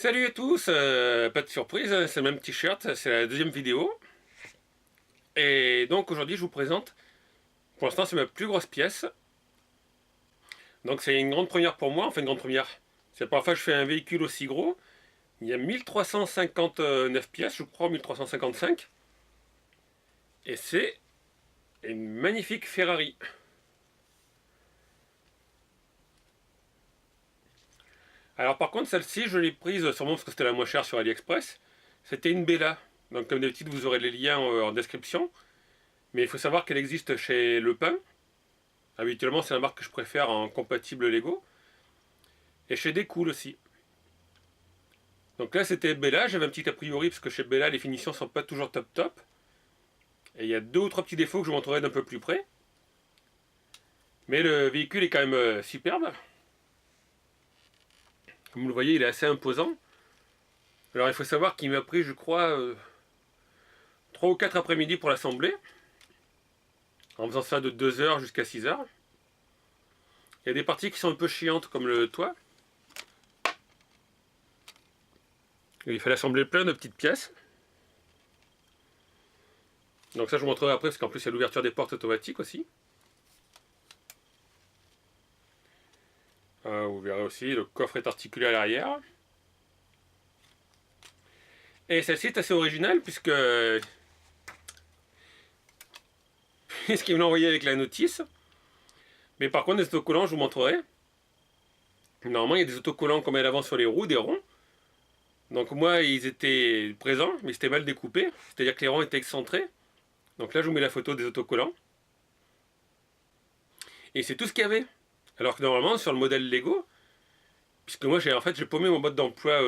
Salut à tous, pas de surprise, hein, c'est le même t-shirt, c'est la deuxième vidéo. Et donc aujourd'hui je vous présente, pour l'instant c'est ma plus grosse pièce. Donc c'est une grande première pour moi, enfin une grande première. C'est la première fois que je fais un véhicule aussi gros. Il y a 1359 pièces, je crois 1355. Et c'est une magnifique Ferrari. Alors par contre celle-ci je l'ai prise sûrement parce que c'était la moins chère sur AliExpress. C'était une Bella. Donc comme d'habitude vous aurez les liens en description. Mais il faut savoir qu'elle existe chez Le Pen. Habituellement, c'est la marque que je préfère en compatible Lego. Et chez Decool aussi. Donc là, c'était Bella. J'avais un petit a priori parce que chez Bella, les finitions sont pas toujours top top. Et il y a deux ou trois petits défauts que je vous montrerai d'un peu plus près. Mais le véhicule est quand même superbe. Comme vous le voyez, il est assez imposant. Alors il faut savoir qu'il m'a pris, je crois, 3 ou 4 après-midi pour l'assembler. En faisant ça de 2 heures jusqu'à 6 heures. Il y a des parties qui sont un peu chiantes comme le toit. Et il fallait assembler plein de petites pièces. Donc ça je vous montrerai après parce qu'en plus il y a l'ouverture des portes automatiques aussi. Vous verrez aussi, le coffre est articulé à l'arrière. Et celle-ci est assez originale puisque puisqu'ils me l'ont envoyé avec la notice. Mais par contre, les autocollants, je vous montrerai. Normalement, il y a des autocollants qu'on met à l'avant sur les roues, des ronds. Donc moi, ils étaient présents, mais c'était mal découpé. C'est-à-dire que les ronds étaient excentrés. Donc là, je vous mets la photo des autocollants. Et c'est tout ce qu'il y avait. Alors que normalement, sur le modèle Lego, puisque moi, j'ai paumé mon mode d'emploi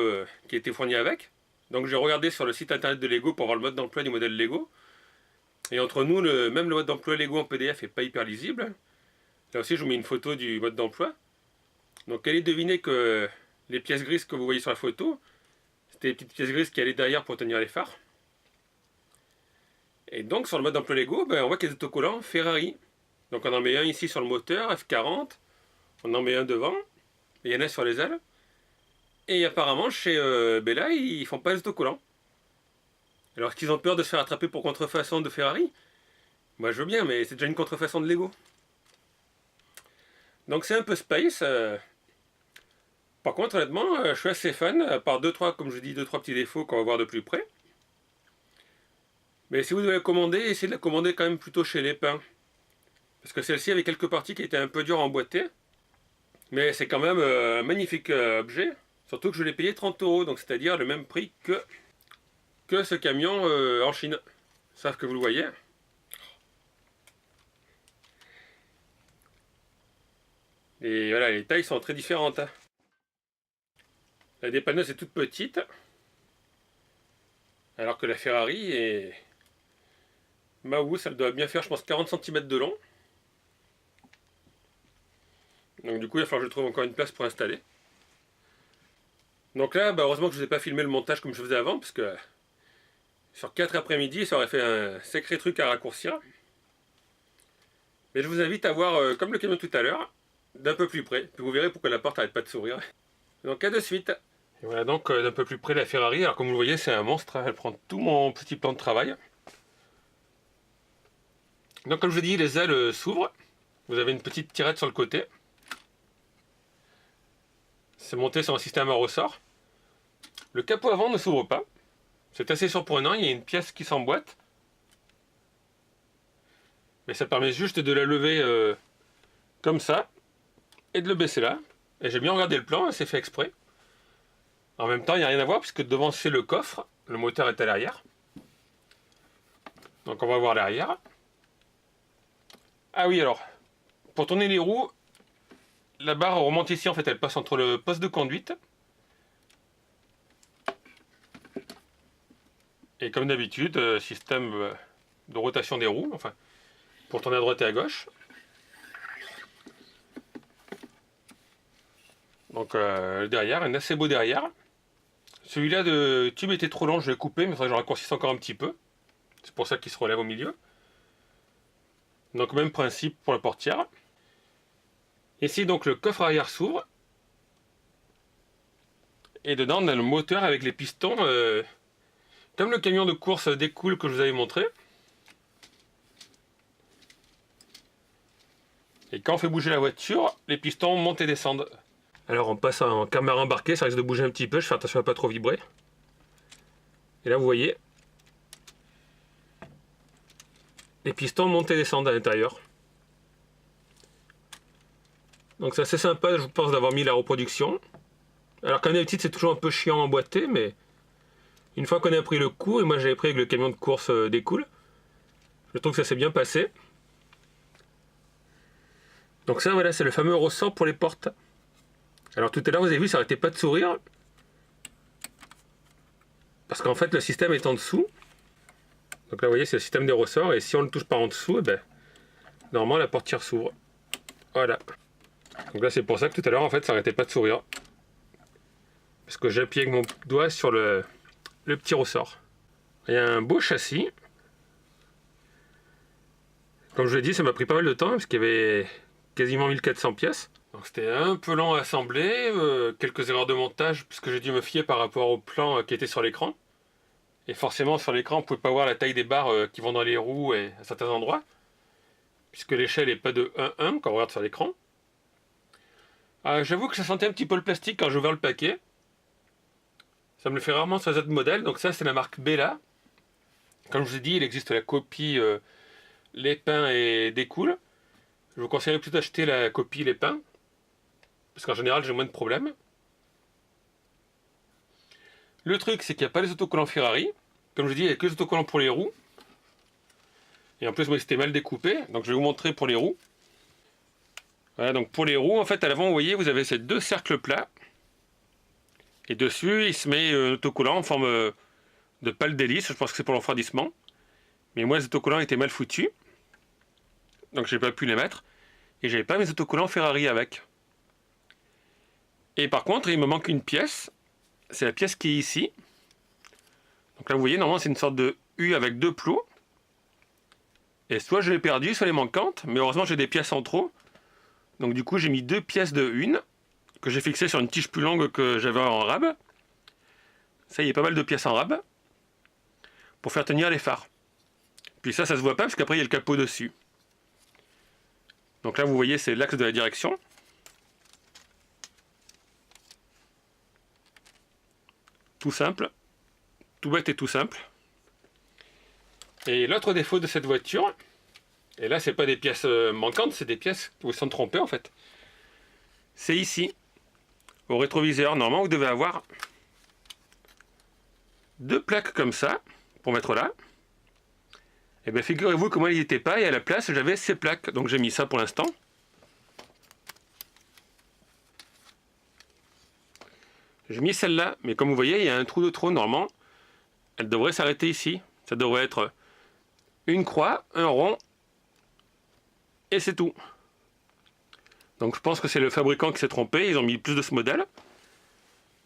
qui était fourni avec. Donc j'ai regardé sur le site internet de Lego pour voir le mode d'emploi du modèle Lego. Et entre nous, même le mode d'emploi Lego en PDF n'est pas hyper lisible. Là aussi, je vous mets une photo du mode d'emploi. Donc allez deviner que les pièces grises que vous voyez sur la photo, c'était les petites pièces grises qui allaient derrière pour tenir les phares. Et donc sur le mode d'emploi Lego, on voit qu'il y a des autocollants Ferrari. Donc on en met un ici sur le moteur, F40, on en met un devant, et il y en a sur les ailes. Et apparemment chez Bella, ils font pas les autocollants. Alors est-ce qu'ils ont peur de se faire attraper pour contrefaçon de Ferrari? Moi je veux bien, mais c'est déjà une contrefaçon de Lego. Donc c'est un peu space. Par contre, honnêtement, je suis assez fan, à part 2-3, comme je dis, 2-3 petits défauts qu'on va voir de plus près. Mais si vous devez la commander, essayez de la commander quand même plutôt chez Les Pins. Parce que celle-ci avait quelques parties qui étaient un peu dures à emboîter. Mais c'est quand même un magnifique objet. Surtout que je l'ai payé 30 euros, donc c'est-à-dire le même prix que ce camion en Chine. Sauf que vous le voyez. Et voilà, les tailles sont très différentes. La dépanneuse est toute petite. Alors que la Ferrari est... ça doit bien faire, je pense, 40 cm de long. Donc du coup, il va falloir que je trouve encore une place pour installer. Donc là, heureusement que je ne vous ai pas filmé le montage comme je faisais avant, parce que sur 4 après-midi, ça aurait fait un sacré truc à raccourcir. Mais je vous invite à voir, comme le camion tout à l'heure, d'un peu plus près. Puis vous verrez pourquoi la porte n'arrête pas de sourire. Donc à de suite. Et voilà donc d'un peu plus près la Ferrari. Alors comme vous le voyez, c'est un monstre. Elle prend tout mon petit plan de travail. Donc comme je vous dis, les ailes s'ouvrent. Vous avez une petite tirette sur le côté. C'est monté sur un système à ressort. Le capot avant ne s'ouvre pas. C'est assez surprenant, il y a une pièce qui s'emboîte. Mais ça permet juste de la lever comme ça. Et de le baisser là. Et j'ai bien regardé le plan, c'est fait exprès. En même temps, il n'y a rien à voir puisque devant c'est le coffre. Le moteur est à l'arrière. Donc on va voir l'arrière. Ah oui, alors, pour tourner les roues, la barre remonte ici, en fait, elle passe entre le poste de conduite. Et comme d'habitude, système de rotation des roues, enfin, pour tourner à droite et à gauche. Donc derrière, un assez beau derrière. Celui-là de tube était trop long, je l'ai coupé, mais il faudrait que je raccourcisse encore un petit peu. C'est pour ça qu'il se relève au milieu. Donc même principe pour la portière. Ici donc le coffre arrière s'ouvre. Et dedans on a le moteur avec les pistons, comme le camion de course découle que je vous avais montré. Et quand on fait bouger la voiture, les pistons montent et descendent. Alors on passe en caméra embarquée, ça risque de bouger un petit peu, je fais attention à ne pas trop vibrer. Et là vous voyez, les pistons montent et descendent à l'intérieur. Donc c'est assez sympa, je pense, d'avoir mis la reproduction. Alors quand on est petite, c'est toujours un peu chiant à emboîter, mais une fois qu'on a pris le coup, et moi j'avais pris avec le camion de course découle, je trouve que ça s'est bien passé. Donc ça voilà, c'est le fameux ressort pour les portes. Alors tout à l'heure vous avez vu, ça n'arrêtait pas de sourire. Parce qu'en fait le système est en dessous. Donc là vous voyez, c'est le système des ressorts, et si on le touche par en dessous, eh ben, normalement la portière s'ouvre. Voilà. Donc là c'est pour ça que tout à l'heure en fait ça n'arrêtait pas de sourire. Parce que j'ai appuyé avec mon doigt sur le petit ressort. Il y a un beau châssis. Comme je l'ai dit, ça m'a pris pas mal de temps parce qu'il y avait quasiment 1400 pièces. Donc c'était un peu lent à assembler, quelques erreurs de montage puisque j'ai dû me fier par rapport au plan qui était sur l'écran. Et forcément sur l'écran on ne pouvait pas voir la taille des barres qui vont dans les roues et à certains endroits. Puisque l'échelle n'est pas de 1-1 quand on regarde sur l'écran. J'avoue que ça sentait un petit peu le plastique quand j'ai ouvert le paquet. Ça me le fait rarement sur les autres modèles. Donc ça c'est la marque Bella. Comme je vous ai dit, il existe la copie Lépin et Découle. Je vous conseillerais plutôt d'acheter la copie Lépin. Parce qu'en général j'ai moins de problèmes. Le truc c'est qu'il n'y a pas les autocollants Ferrari. Comme je vous ai dit, il n'y a que les autocollants pour les roues. Et en plus moi c'était mal découpé. Donc je vais vous montrer pour les roues. Voilà, donc pour les roues, en fait à l'avant vous voyez vous avez ces deux cercles plats. Et dessus il se met un autocollant en forme de pale d'hélice, je pense que c'est pour le refroidissement. Mais moi les autocollants étaient mal foutus. Donc j'ai pas pu les mettre. Et j'avais pas mes autocollants Ferrari avec. Et par contre il me manque une pièce. C'est la pièce qui est ici. Donc là vous voyez normalement c'est une sorte de U avec deux plots. Et soit je l'ai perdu, soit elle est manquante. Mais heureusement j'ai des pièces en trop. Donc du coup j'ai mis deux pièces de une. Que j'ai fixées sur une tige plus longue que j'avais en rab. Ça y est, pas mal de pièces en rab. Pour faire tenir les phares. Puis ça se voit pas parce qu'après il y a le capot dessus. Donc là vous voyez c'est l'axe de la direction. Tout simple. Tout bête et tout simple. Et l'autre défaut de cette voiture, et là c'est pas des pièces manquantes, c'est des pièces où ils sont trompés en fait. C'est ici, au rétroviseur. Normalement vous devez avoir deux plaques comme ça, pour mettre là. Et bien figurez-vous que moi il n'y était pas, et à la place j'avais ces plaques. Donc j'ai mis ça pour l'instant. J'ai mis celle-là, mais comme vous voyez il y a un trou de trop normalement. Elle devrait s'arrêter ici. Ça devrait être une croix, un rond, et c'est tout. Donc je pense que c'est le fabricant qui s'est trompé, ils ont mis plus de ce modèle.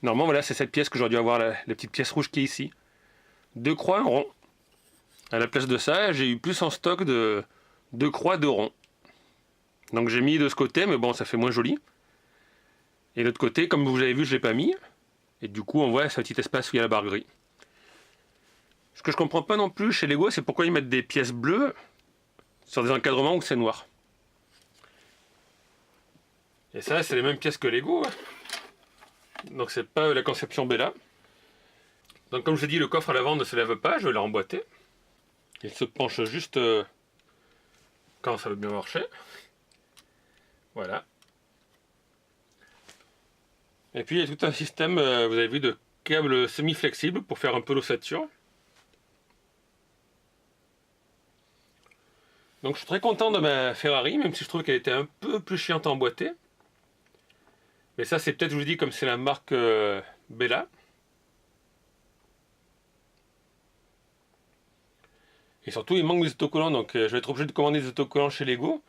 Normalement voilà, c'est cette pièce que j'aurais dû avoir, la petite pièce rouge qui est ici. Deux croix, un rond. À la place de ça, j'ai eu plus en stock de deux croix, deux ronds. Donc j'ai mis de ce côté, mais bon, ça fait moins joli. Et de l'autre côté, comme vous avez vu, je ne l'ai pas mis. Et du coup, on voit ce petit espace où il y a la barre gris. Ce que je comprends pas non plus chez Lego, c'est pourquoi ils mettent des pièces bleues sur des encadrements où c'est noir. Et ça, c'est les mêmes pièces que Lego. Donc c'est pas la conception Bella. Donc comme je vous ai dit, le coffre à l'avant ne se lève pas, je vais l'emboîter. Il se penche juste quand ça veut bien marcher. Voilà. Et puis il y a tout un système, vous avez vu, de câbles semi-flexibles pour faire un peu l'ossature. Donc je suis très content de ma Ferrari, même si je trouve qu'elle était un peu plus chiante à emboîter. Mais ça c'est peut-être, je vous dis, comme c'est la marque Bella. Et surtout il manque des autocollants, donc je vais être obligé de commander des autocollants chez Lego.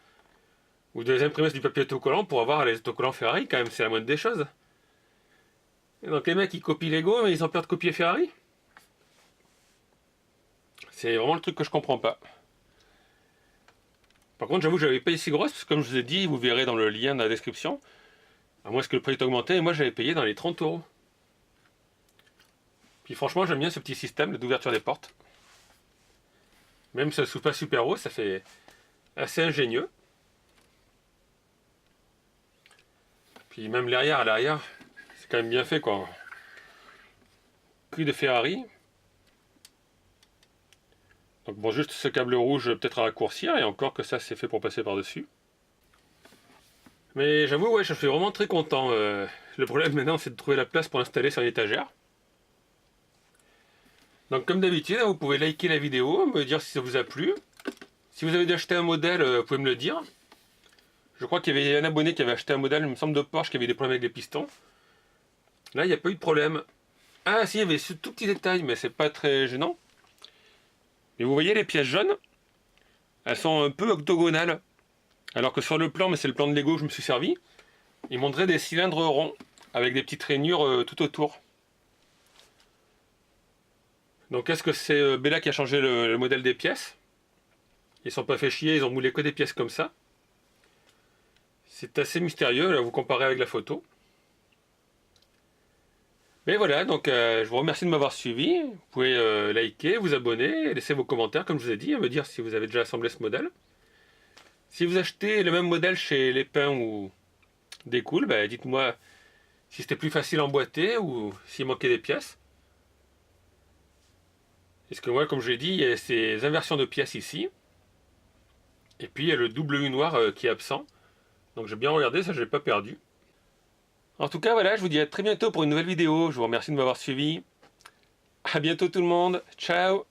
Ou de les imprimer sur du papier autocollant pour avoir les autocollants Ferrari, quand même, c'est la moindre des choses. Et donc les mecs ils copient Lego, mais ils ont peur de copier Ferrari. C'est vraiment le truc que je comprends pas. Par contre j'avoue que j'avais payé si grosse, parce que comme je vous ai dit, vous verrez dans le lien dans la description, à moins que le prix est augmenté, et moi j'avais payé dans les 30 €. Puis franchement, j'aime bien ce petit système d'ouverture des portes. Même si ça ne s'ouvre pas super haut, ça fait assez ingénieux. Puis même l'arrière, à l'arrière, c'est quand même bien fait quoi. Cul de Ferrari. Donc bon, juste ce câble rouge peut-être à raccourcir, et encore que ça c'est fait pour passer par-dessus. Mais j'avoue, ouais, je suis vraiment très content. Le problème maintenant, c'est de trouver la place pour l'installer sur une étagère. Donc comme d'habitude, vous pouvez liker la vidéo, me dire si ça vous a plu. Si vous avez acheté un modèle, vous pouvez me le dire. Je crois qu'il y avait un abonné qui avait acheté un modèle, il me semble, de Porsche, qui avait des problèmes avec les pistons. Là, il n'y a pas eu de problème. Ah si, il y avait ce tout petit détail, mais c'est pas très gênant. Et vous voyez les pièces jaunes, elles sont un peu octogonales. Alors que sur le plan, mais c'est le plan de Lego que je me suis servi, il montrait des cylindres ronds, avec des petites rainures tout autour. Donc est-ce que c'est Bella qui a changé le modèle des pièces? Ils ne sont pas fait chier, ils ont moulé que des pièces comme ça. C'est assez mystérieux, là, vous comparez avec la photo. Mais voilà, donc je vous remercie de m'avoir suivi. Vous pouvez liker, vous abonner, laisser vos commentaires, comme je vous ai dit, et me dire si vous avez déjà assemblé ce modèle. Si vous achetez le même modèle chez Lépin ou Décool, bah, dites-moi si c'était plus facile à emboîter ou s'il manquait des pièces. Parce que moi, comme je l'ai dit, il y a ces inversions de pièces ici. Et puis il y a le double U noir qui est absent. Donc j'ai bien regardé, ça je l'ai pas perdu. En tout cas, voilà, je vous dis à très bientôt pour une nouvelle vidéo. Je vous remercie de m'avoir suivi. A bientôt tout le monde. Ciao!